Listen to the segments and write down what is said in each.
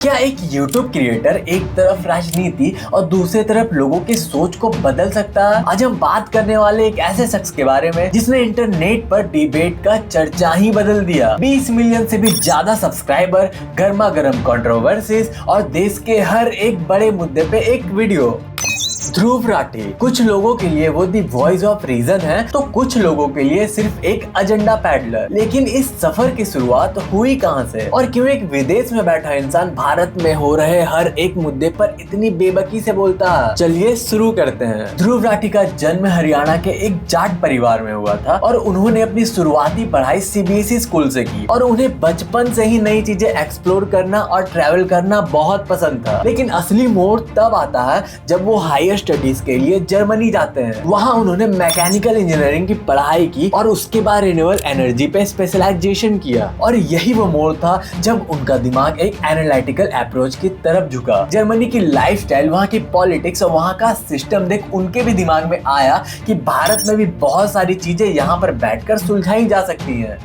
क्या एक YouTube creator एक तरफ राजनीति और दूसरी तरफ लोगों की सोच को बदल सकता है? आज हम बात करने वाले एक ऐसे शख्स के बारे में जिसने इंटरनेट पर डिबेट का चर्चा ही बदल दिया। 20 मिलियन से भी ज्यादा सब्सक्राइबर, गर्मा गर्म कंट्रोवर्सीज और देश के हर एक बड़े मुद्दे पे एक वीडियो। ध्रुव राठी कुछ लोगों के लिए वो दी वॉइस ऑफ रीजन है, तो कुछ लोगों के लिए सिर्फ एक एजेंडा पैडलर। लेकिन इस सफर की शुरुआत हुई कहां से और क्यों एक विदेश में बैठा इंसान भारत में हो रहे हर एक मुद्दे पर इतनी बेबाकी से बोलता है? चलिए शुरू करते हैं। ध्रुव राठी का जन्म हरियाणा के एक जाट परिवार में हुआ था और उन्होंने अपनी शुरुआती पढ़ाई सीबीएसई स्कूल से की और उन्हें बचपन से ही नई चीजें एक्सप्लोर करना और ट्रैवल करना बहुत पसंद था। लेकिन असली मोड़ तब आता है जब वो हायर स्टडीज के लिए जर्मनी जाते हैं। वहां उन्होंने मैकेनिकल इंजीनियरिंग की पढ़ाई की और उसके बाद रिन्यूएबल एनर्जी पे स्पेशलाइजेशन किया। और यही वो मोड़ था जब उनका दिमाग एक एनालिटिकल अप्रोच की तरफ झुका। जर्मनी की लाइफस्टाइल, वहां की पॉलिटिक्स और वहां का सिस्टम देख उनके भी दिमाग में आया कि भारत में भी बहुत सारी चीजें यहाँ पर बैठकर सुलझाई जा सकती हैं।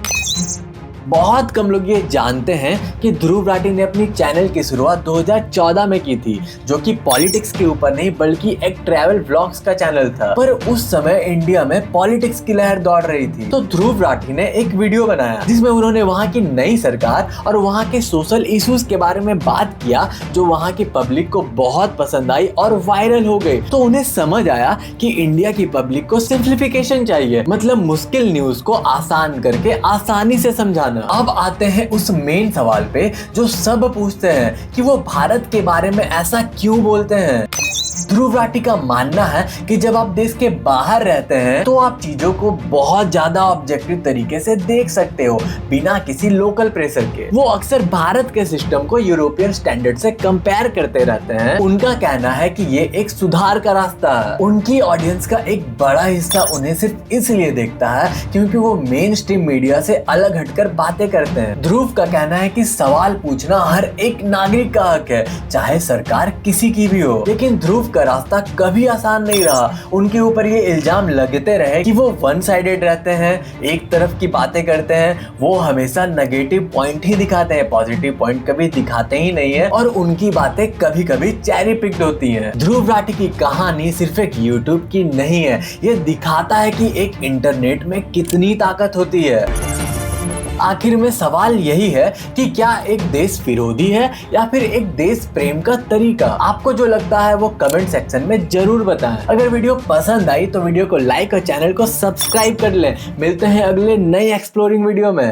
बहुत कम लोग ये जानते हैं कि ध्रुव राठी ने अपनी चैनल की शुरुआत 2014 में की थी, जो कि पॉलिटिक्स के ऊपर नहीं बल्कि एक ट्रैवल व्लॉग्स का चैनल था। पर उस समय इंडिया में पॉलिटिक्स की लहर दौड़ रही थी, तो ध्रुव राठी ने एक वीडियो बनाया जिसमें उन्होंने वहाँ की नई सरकार और वहाँ के सोशल इश्यूज के बारे में बात किया, जो वहाँ की पब्लिक को बहुत पसंद आई और वायरल हो गई। तो उन्हें समझ आया कि इंडिया की पब्लिक को सिंप्लीफिकेशन चाहिए, मतलब मुश्किल न्यूज को आसान करके आसानी से समझाना। अब आते हैं उस मेन सवाल पे जो सब पूछते हैं कि वो भारत के बारे में ऐसा क्यों बोलते हैं। ध्रुव राठी का मानना है कि जब आप देश के बाहर रहते हैं तो आप चीजों को बहुत ज्यादा ऑब्जेक्टिव तरीके से देख सकते हो, बिना किसी लोकल प्रेशर के। वो अक्सर भारत के सिस्टम को यूरोपियन स्टैंडर्ड से कंपेयर करते रहते हैं। उनका कहना है कि ये एक सुधार का रास्ता है। उनकी ऑडियंस का एक बड़ा हिस्सा उन्हें सिर्फ इसलिए देखता है क्योंकि वो मेन स्ट्रीम मीडिया से अलग हटकर बातें करते हैं। ध्रुव का कहना है कि सवाल पूछना हर एक नागरिक का हक है, चाहे सरकार किसी की भी हो। लेकिन ध्रुव का रास्ता कभी आसान नहीं रहा। उनके ऊपर ये इल्जाम लगते रहे कि वो वन साइडेड रहते हैं, एक तरफ की बातें करते हैं। वो हमेशा नेगेटिव पॉइंट ही दिखाते हैं, पॉजिटिव पॉइंट कभी दिखाते ही नहीं है और उनकी बातें कभी कभी चेरी पिक्ड होती हैं। ध्रुव राठी की कहानी सिर्फ एक यूट्यूब की नहीं है, ये दिखाता है कि एक इंटरनेट में कितनी ताकत होती है। आखिर में सवाल यही है कि क्या एक देश विरोधी है या फिर एक देश प्रेम का तरीका। आपको जो लगता है वो कमेंट सेक्शन में जरूर बताएं। अगर वीडियो पसंद आई तो वीडियो को लाइक और चैनल को सब्सक्राइब कर लें। मिलते हैं अगले नई एक्सप्लोरिंग वीडियो में।